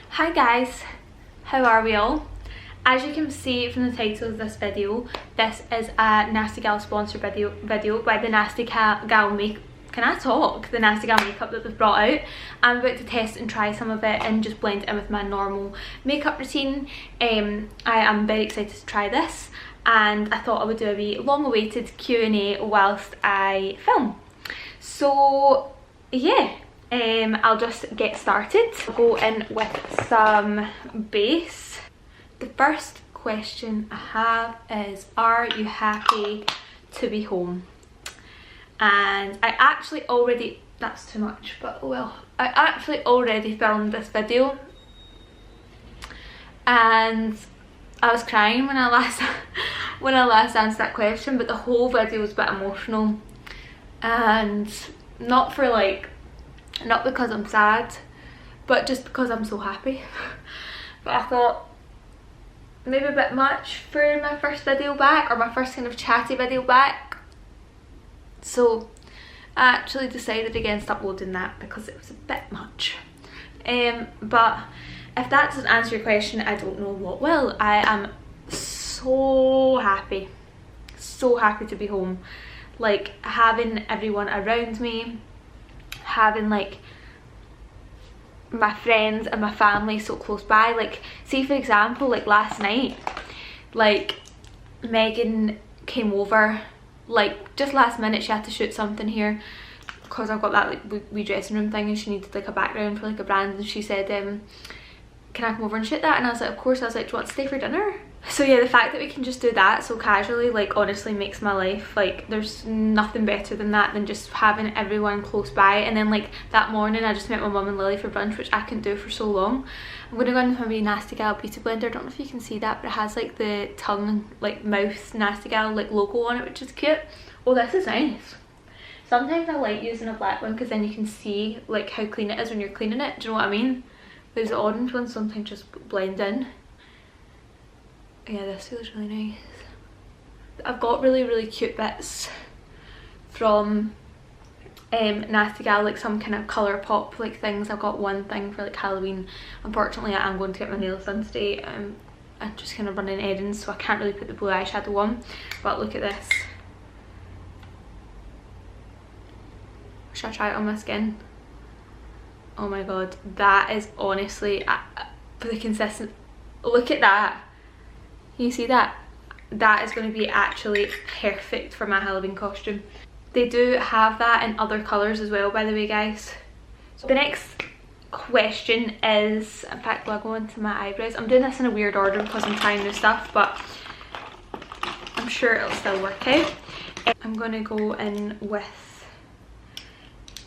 Hi guys, how are we all? As you can see from the title of this video, this is a Nasty Gal sponsored video by the Nasty Gal Make. Can I talk? The Nasty Gal makeup that they've brought out. I'm about to test and try some of it and just blend it in with my normal makeup routine. I am very excited to try this, and I thought I would do a wee long-awaited Q&A whilst I film. So yeah. I'll just get started. I'll go in with some base. The first question I have is, are you happy to be home? And I actually already, that's too much, but well, I actually already filmed this video and I was crying when I last answered that question, but the whole video was a bit emotional, and not because I'm sad, but just because I'm so happy. But I thought maybe a bit much for my first video back, or my first kind of chatty video back. So I actually decided against uploading that because it was a bit much. But if that doesn't answer your question, I don't know what will. I am so happy to be home. Like, having everyone around me, having like my friends and my family so close by. Like, see for example, like last night, like Megan came over, like just last minute. She had to shoot something here because I've got that like wee dressing room thing, and she needed like a background for like a brand, and she said, can I come over and shoot that? And I was like, of course. I was like, do you want to stay for dinner? So yeah, the fact that we can just do that so casually, like, honestly makes my life, like, there's nothing better than that, than just having everyone close by. And then like that morning I just met my mum and Lily for brunch, which I couldn't do for so long. I'm gonna go in with my wee Nasty Gal beauty blender. I don't know if you can see that, but it has like the tongue, like mouth Nasty Gal like logo on it, which is cute. Oh, this is nice. Sometimes I like using a black one because then you can see like how clean it is when you're cleaning it. Do you know what I mean? Whereas the orange ones sometimes just blend in. Yeah, this feels really nice. I've got really cute bits from Nasty Gal, like some kind of colour pop like things. I've got one thing for like Halloween. Unfortunately, I am going to get my nails done today. I'm just kind of running errands, so I can't really put the blue eyeshadow on. But look at this. Should I try it on my skin? Oh my god, that is honestly, for the consistent, look at that. You see that? That is going to be actually perfect for my Halloween costume. They do have that in other colours as well, by the way, guys. So the next question is, in fact, I'll go into my eyebrows. I'm doing this in a weird order because I'm trying new stuff, but I'm sure it'll still work out. I'm going to go in with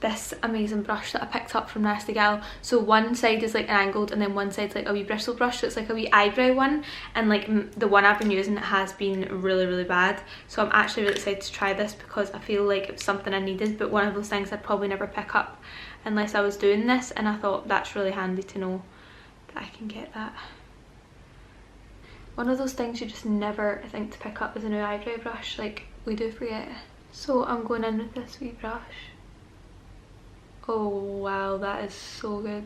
this amazing brush that I picked up from Nasty Gal. So one side is like angled, and then one side's like a wee bristle brush, so it's like a wee eyebrow one. And like the one I've been using has been really bad, so I'm actually really excited to try this because I feel like it's something I needed, but one of those things I'd probably never pick up unless I was doing this, and I thought that's really handy to know that I can get that. One of those things you just never think to pick up is a new eyebrow brush. Like, we do forget. So I'm going in with this wee brush. Oh wow, that is so good.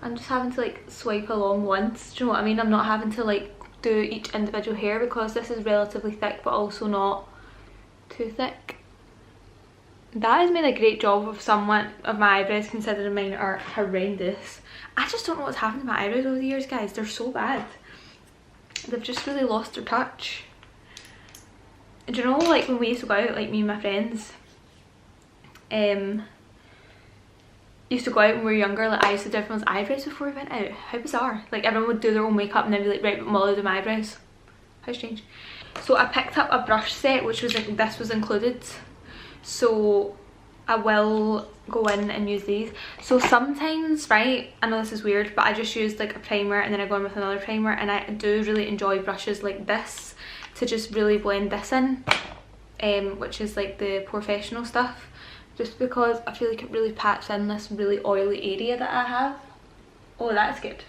I'm just having to like swipe along once, do you know what I mean? I'm not having to like do each individual hair because this is relatively thick but also not too thick. That has made a great job of my eyebrows, considering mine are horrendous. I just don't know what's happened to my eyebrows over the years, guys. They're so bad. They've just really lost their touch. Do you know, like when we used to go out, like me and my friends, used to go out when we were younger, like I used to do everyone's eyebrows before we went out. How bizarre. Like everyone would do their own makeup and then be like, right, but Molly do my eyebrows. How strange. So I picked up a brush set, which was like, this was included, so I will go in and use these. So sometimes, right, I know this is weird, but I just use like a primer and then I go in with another primer, and I do really enjoy brushes like this to just really blend this in, which is like the professional stuff, just because I feel like it really pats in this really oily area that I have. Oh, that's good.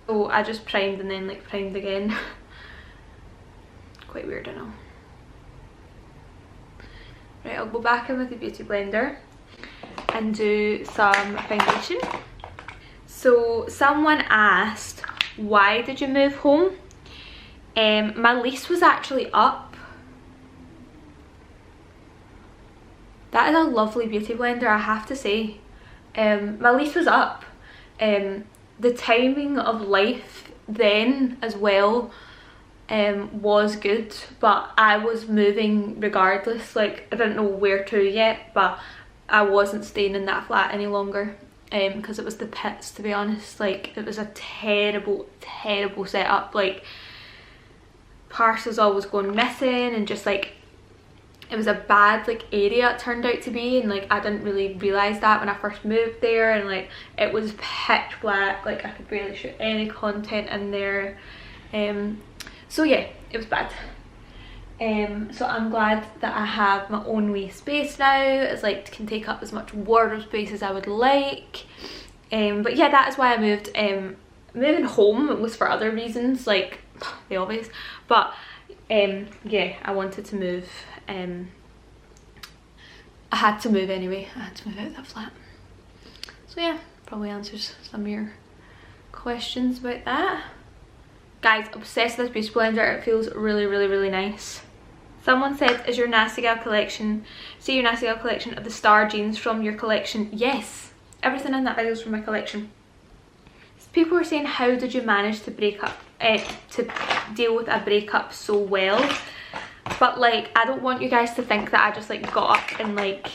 So I just primed and then like primed again. Quite weird, I know. Right, I'll go back in with the beauty blender and do some foundation. So someone asked, why did you move home? My lease was actually up. That is a lovely beauty blender, I have to say. My lease was up. The timing of life then as well was good, but I was moving regardless. Like, I didn't know where to yet, but I wasn't staying in that flat any longer because it was the pits, to be honest. Like, it was a terrible setup. Like, parcels always going missing, and just like, it was a bad like area it turned out to be, and like I didn't really realise that when I first moved there, and like it was pitch black, like I could barely shoot any content in there. So yeah, it was bad. So I'm glad that I have my own wee space now. It's like, can take up as much wardrobe space as I would like. But yeah, that is why I moved. Moving home was for other reasons, like the obvious, but yeah, I wanted to move. I had to move anyway. I had to move out of that flat. So yeah, probably answers some of your questions about that. Guys, obsessed with this beauty blender. It feels really nice. Someone said, is your Nasty Gal collection, see your Nasty Gal collection of the star jeans from your collection? Yes, everything in that video is from my collection. People were saying, how did you manage to to deal with a breakup so well? But like, I don't want you guys to think that I just like got up and like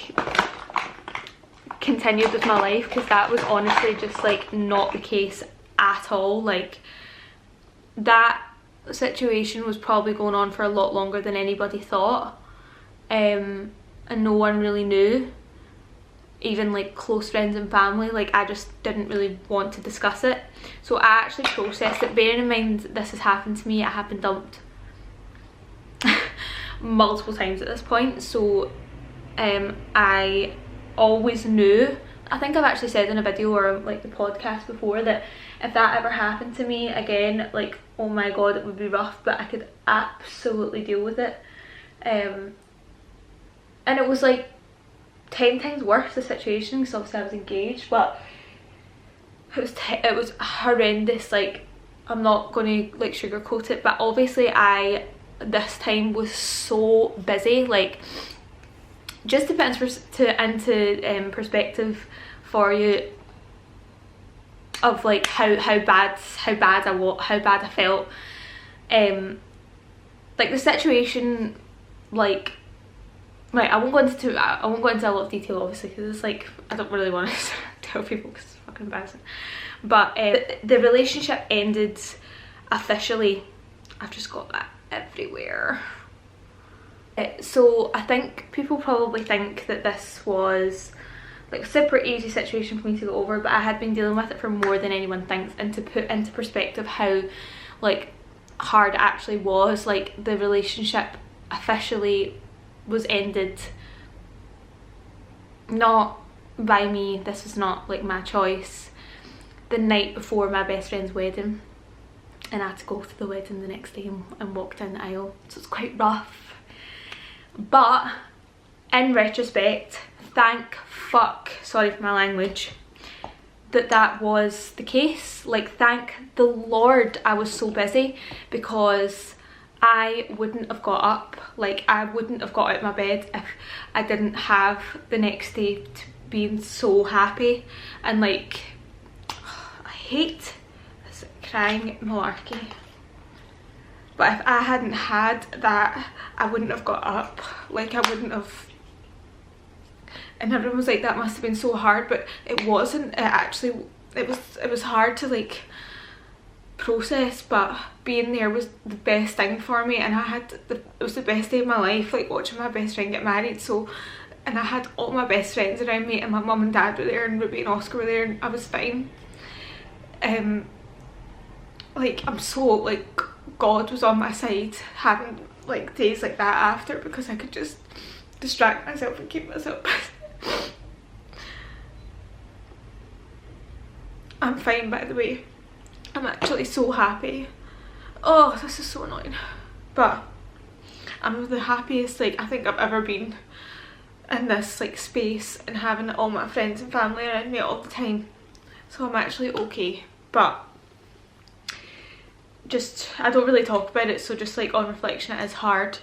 continued with my life, because that was honestly just like not the case at all. Like, that situation was probably going on for a lot longer than anybody thought, and no one really knew, even like close friends and family. Like, I just didn't really want to discuss it, so I actually processed it. Bearing in mind this has happened to me, I have been dumped multiple times at this point, so I always knew. I think I've actually said in a video or like the podcast before that if that ever happened to me again, like, oh my god, it would be rough, but I could absolutely deal with it. And it was like 10 times worse, the situation, because obviously I was engaged, but it was horrendous. Like, I'm not going to like sugarcoat it, but obviously this time was so busy. Like, just to put into perspective for you of like how bad I felt. Like, the situation, like I won't go into a lot of detail obviously, because it's like, I don't really want to tell people because it's fucking embarrassing. But the relationship ended officially. I've just got that everywhere. So I think people probably think that this was like a super easy situation for me to go over, but I had been dealing with it for more than anyone thinks. And to put into perspective how like hard it actually was, like, the relationship officially was ended not by me. This was not like my choice. The night before my best friend's wedding, and I had to go to the wedding the next day and walk down the aisle, so it's quite rough. But in retrospect, thank fuck, sorry for my language, that was the case. Like, thank the Lord I was so busy, because I wouldn't have got up. Like, I wouldn't have got out of my bed if I didn't have the next day to being so happy. And like, I hate this crying malarkey, but if I hadn't had that, I wouldn't have got up. Like, I wouldn't have. And everyone was like, that must have been so hard, but it wasn't. It was hard to like process, but being there was the best thing for me. And it was the best day of my life, like watching my best friend get married. So, and I had all my best friends around me, and my mum and dad were there, and Ruby and Oscar were there, and I was fine. Like, I'm so like, God was on my side having like days like that after, because I could just distract myself and keep myself busy. I'm fine, by the way. I'm actually so happy. Oh, this is so annoying, but I'm the happiest like I think I've ever been in this like space, and having all my friends and family around me all the time. so I'm actually okay, but just I don't really talk about it, so just like on reflection it is hard.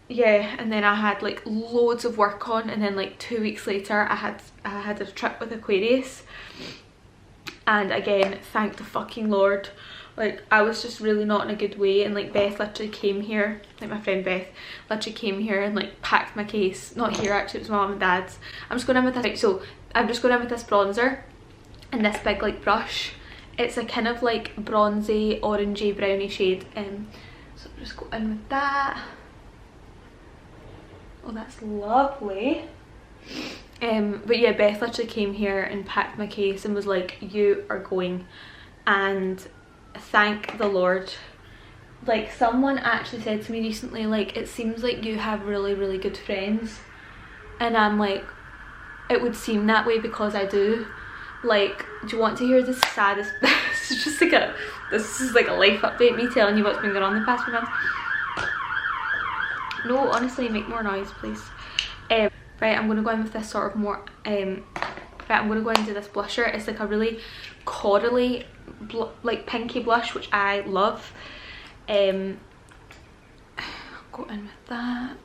Yeah, and then I had like loads of work on, and then like 2 weeks later I had a trip with Aquarius, and again, thank the fucking Lord, like I was just really not in a good way, and like Beth literally came here, like my friend Beth literally came here and like packed my case. Not here actually, it was my mum and dad's. I'm just going in with this, so I'm just going in with this bronzer and this big like brush. It's a kind of like bronzy orangey browny shade, so I'll just go in with that. Oh, that's lovely. But yeah, Beth literally came here and packed my case and was like, you are going, and thank the Lord. Like someone actually said to me recently, like, it seems like you have really really good friends, and I'm like, it would seem that way because I do. Like, do you want to hear the saddest this is just like this is like a life update, me telling you what's been going on the past few months. No, honestly, make more noise please. Right, I'm going to go in with this sort of more right, I'm going to go into this blusher. It's like a really corally like pinky blush, which I love. I'll go in with that.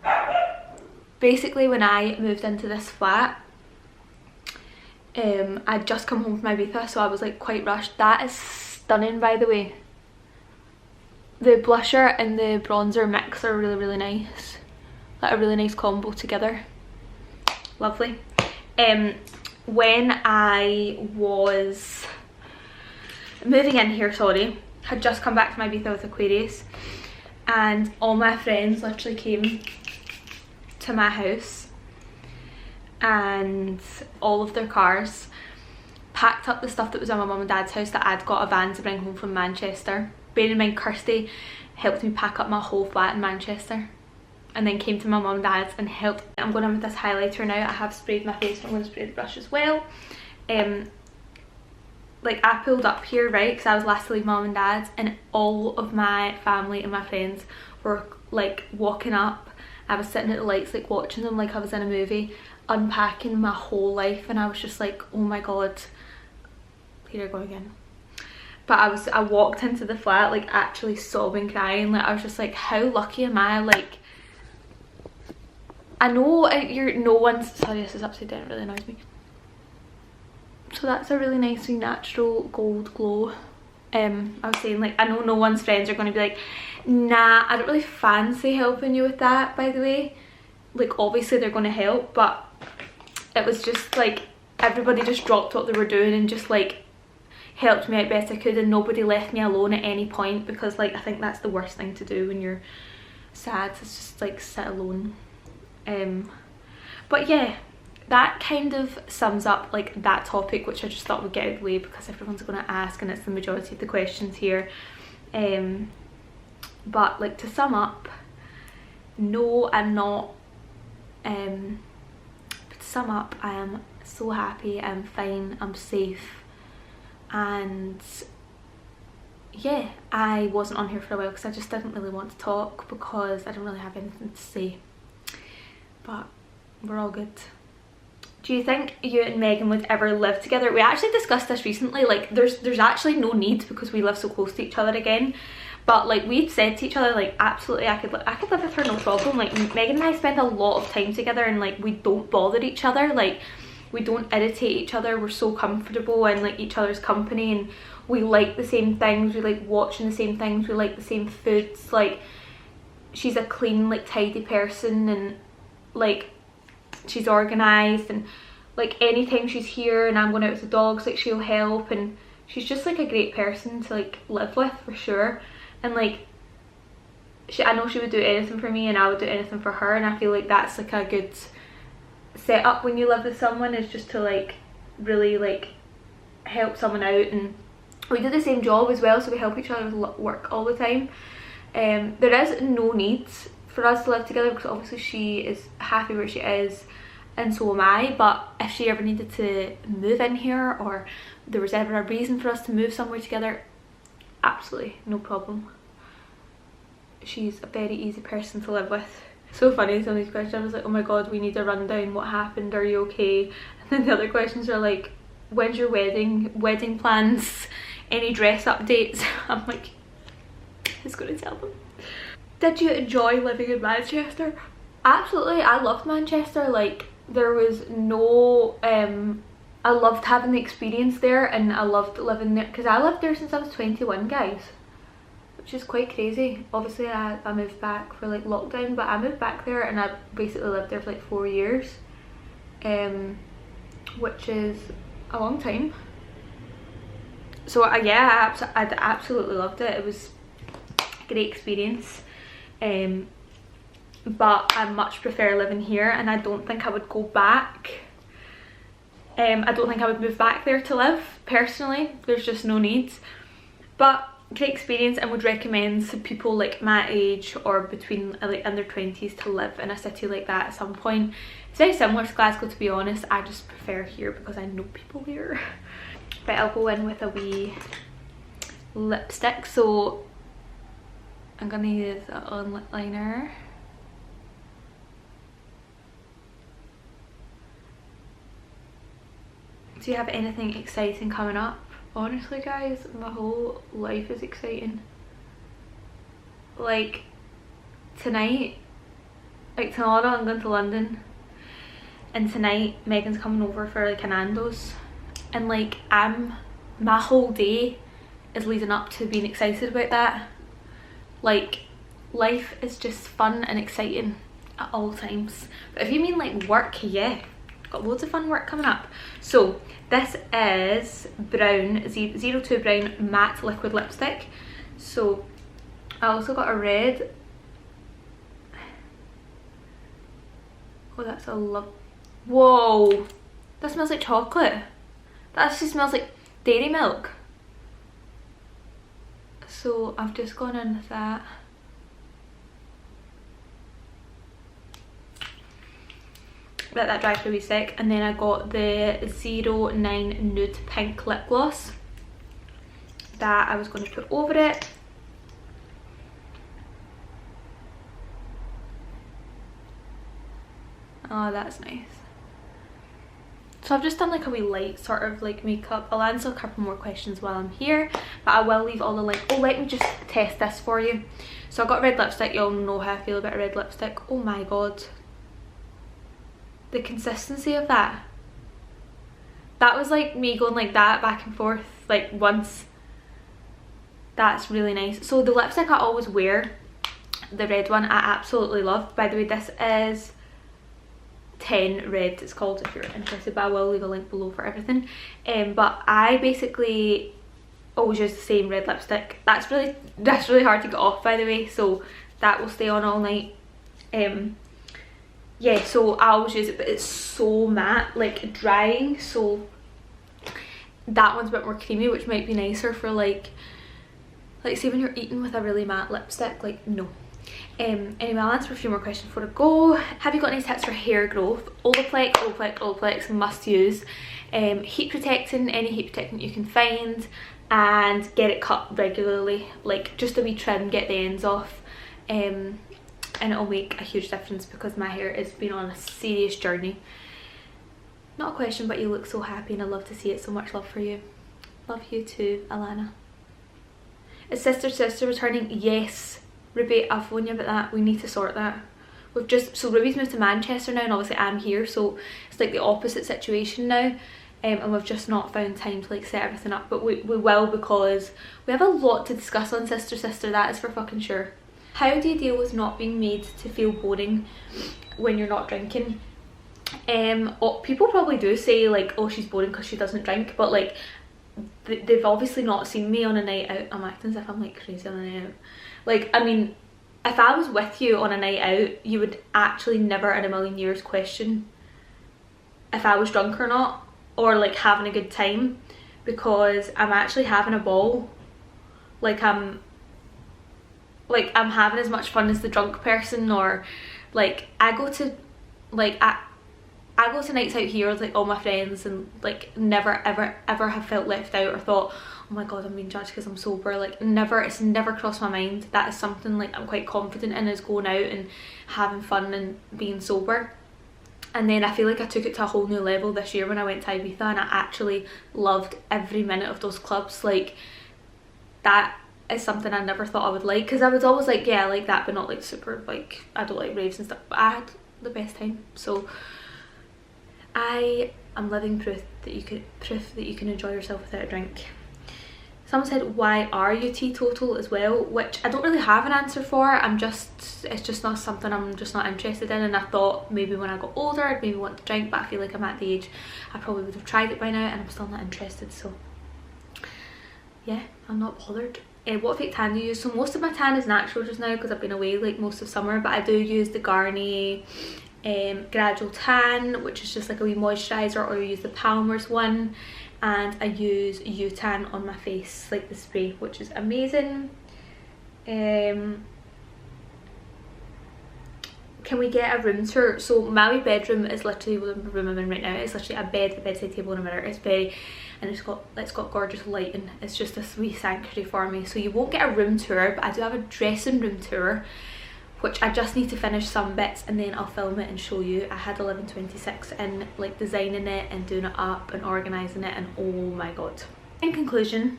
Basically, when I moved into this flat, I'd just come home from Ibiza, so I was like quite rushed. That is stunning, by the way. The blusher and the bronzer mix are really really nice, like a really nice combo together. Lovely. When I was moving in here, sorry, had just come back from Ibiza with Aquarius, and all my friends literally came to my house, and all of their cars packed up the stuff that was in my mum and dad's house that I'd got a van to bring home from Manchester. Bearing in mind, Kirsty helped me pack up my whole flat in Manchester, and then came to my mum and dad's and helped. I'm going in with this highlighter now. I have sprayed my face, but I'm going to spray the brush as well. Like I pulled up here, right, because I was last to leave mum and dad's, and all of my family and my friends were like walking up. I was sitting at the lights like watching them like I was in a movie, unpacking my whole life, and I was just like, oh my god, here I go again. But I walked into the flat like actually sobbing, crying. Like I was just like, how lucky am I? Like, I know you're no one's, sorry this is upside down, it really annoys me. So that's a really nice natural gold glow. I was saying, like, I know no one's friends are going to be like, nah, I don't really fancy helping you with that, by the way. Like obviously they're going to help, but it was just like everybody just dropped what they were doing and just like helped me out best I could, and nobody left me alone at any point, because like I think that's the worst thing to do when you're sad, is just like sit alone. But yeah, that kind of sums up like that topic, which I just thought would get out of the way because everyone's going to ask and it's the majority of the questions here. But like to sum up, no, I'm not, but to sum up, I am so happy, I'm fine, I'm safe, and yeah, I wasn't on here for a while because I just didn't really want to talk because I didn't really have anything to say, but we're all good. Do you think you and Megan would ever live together? We actually discussed this recently, like there's actually no need because we live so close to each other again, but like we'd said to each other, like absolutely I could live with her, no problem. Like Megan and I spend a lot of time together, and like we don't bother each other, like we don't irritate each other, we're so comfortable in like each other's company, and we like the same things, we like watching the same things, we like the same foods. Like she's a clean, like tidy person, and like she's organised, and like anytime she's here and I'm going out with the dogs, like she'll help, and she's just like a great person to like live with for sure. And like I know she would do anything for me and I would do anything for her, and I feel like that's like a good setup when you live with someone, is just to like really like help someone out. And we do the same job as well, so we help each other with work all the time. There is no need for us to live together because obviously she is happy where she is and so am I, but if she ever needed to move in here or there was ever a reason for us to move somewhere together, absolutely no problem. She's a very easy person to live with. So funny, some of these questions I was like, oh my god, we need a rundown, what happened, are you okay? And then the other questions are like, when's your wedding plans, any dress updates? I'm like, who's going to tell them? Did you enjoy living in Manchester? Absolutely, I loved Manchester. Like, there was no I loved having the experience there, and I loved living there because I lived there since I was 21, guys, which is quite crazy. Obviously I moved back for like lockdown, but I moved back there and I basically lived there for like 4 years, which is a long time. So yeah, I absolutely loved it. It was a great experience, but I much prefer living here, and I don't think I would go back. I don't think I would move back there to live, personally. There's just no need. But great experience, and would recommend to people like my age or between like in their 20s to live in a city like that at some point. It's very similar to Glasgow, to be honest. I just prefer here because I know people here. Right, I'll go in with a wee lipstick. So I'm gonna use a lip liner. Do you have anything exciting coming up? Honestly, guys, my whole life is exciting. Like tonight, like tomorrow I'm going to London, and tonight Megan's coming over for like a Nando's, and like my whole day is leading up to being excited about that. Like, life is just fun and exciting at all times. But if you mean like work, yeah, got loads of fun work coming up. So this is brown 02 brown matte liquid lipstick. So I also got a red. Oh, that's a love. Whoa, that smells like chocolate. That actually smells like dairy milk. So I've just gone in with that. Let that dry for a wee sec, and then I got the 09 nude pink lip gloss that I was going to put over it. Oh, that's nice. So I've just done like a wee light sort of like makeup. I'll answer a couple more questions while I'm here, but I will leave all the link. Oh, let me just test this for you. So I got red lipstick. You'll know how I feel about a red lipstick. Oh my god, the consistency of that. That was like me going like that back and forth like once. That's really nice. So the lipstick I always wear, the red one, I absolutely love. By the way, this is 10 red, it's called, if you're interested, but I will leave a link below for everything. But I basically always use the same red lipstick. That's really hard to get off, by the way, so that will stay on all night. Yeah, so I always use it, but it's so matte, like drying, so that one's a bit more creamy, which might be nicer for like say when you're eating with a really matte lipstick, like no. Anyway, I'll answer a few more questions before I go. Have you got any tips for hair growth? Olaplex must use. Heat protectant, any heat protectant you can find, and get it cut regularly, like just a wee trim, get the ends off, and it'll make a huge difference because my hair has been on a serious journey. Not a question, but you look so happy and I love to see it. So much love for you. Love you too, Alana. Is sister returning? Yes, Ruby, I've phoned you about that. We need to sort that. So Ruby's moved to Manchester now, and obviously I'm here, so it's like the opposite situation now, and we've just not found time to like set everything up, but we will, because we have a lot to discuss on sister, that is for fucking sure. How do you deal with not being made to feel boring when you're not drinking? People probably do say like, oh, she's boring because she doesn't drink, but like they've obviously not seen me on a night out. I'm acting as if I'm like crazy on a night out. Like, I mean, if I was with you on a night out, you would actually never in a million years question if I was drunk or not, or like having a good time, because I'm actually having a ball. Like I'm having as much fun as the drunk person, or like I go to nights out here with like all my friends, and like never ever have felt left out or thought, oh my god, I'm being judged because I'm sober. Like never, it's never crossed my mind. That is something like I'm quite confident in, is going out and having fun and being sober. And then I feel like I took it to a whole new level this year when I went to Ibiza, and I actually loved every minute of those clubs. Like, that is something I never thought I would like, because I was always like, yeah, I like that, but not like super, like, I don't like raves and stuff. But I had the best time. So I am living proof that you can enjoy yourself without a drink. Someone said, why are you teetotal as well? Which I don't really have an answer for. It's just not something I'm just not interested in, and I thought maybe when I got older I'd maybe want to drink, but I feel like I'm at the age I probably would have tried it by now, and I'm still not interested. So yeah, I'm not bothered. What fake tan do you use? So most of my tan is natural just now because I've been away like most of summer, but I do use the Garnier gradual tan, which is just like a wee moisturiser, or you use the Palmer's one, and I use U-Tan on my face, like the spray, which is amazing. Can we get a room tour? So my wee bedroom is literally the room I'm in right now. It's literally a bed, a bedside table and a mirror. It's got gorgeous lighting. It's just this wee sanctuary for me. So you won't get a room tour, but I do have a dressing room tour, which I just need to finish some bits and then I'll film it and show you. I had 1126 in, like, designing it and doing it up and organising it, and oh my god. In conclusion,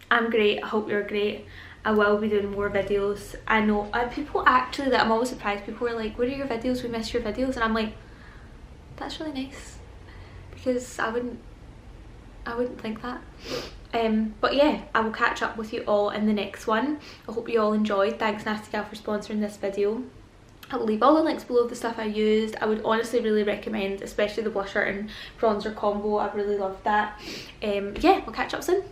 I'm great. I hope you're great. I will be doing more videos. I know people actually, that I'm always surprised, people are like, where are your videos? We miss your videos. And I'm like, that's really nice, because I wouldn't think that. But yeah, I will catch up with you all in the next one. I hope you all enjoyed. Thanks Nasty Gal for sponsoring this video. I'll leave all the links below of the stuff I used. I would honestly really recommend, especially the blusher and bronzer combo. I really loved that. Yeah, we'll catch up soon.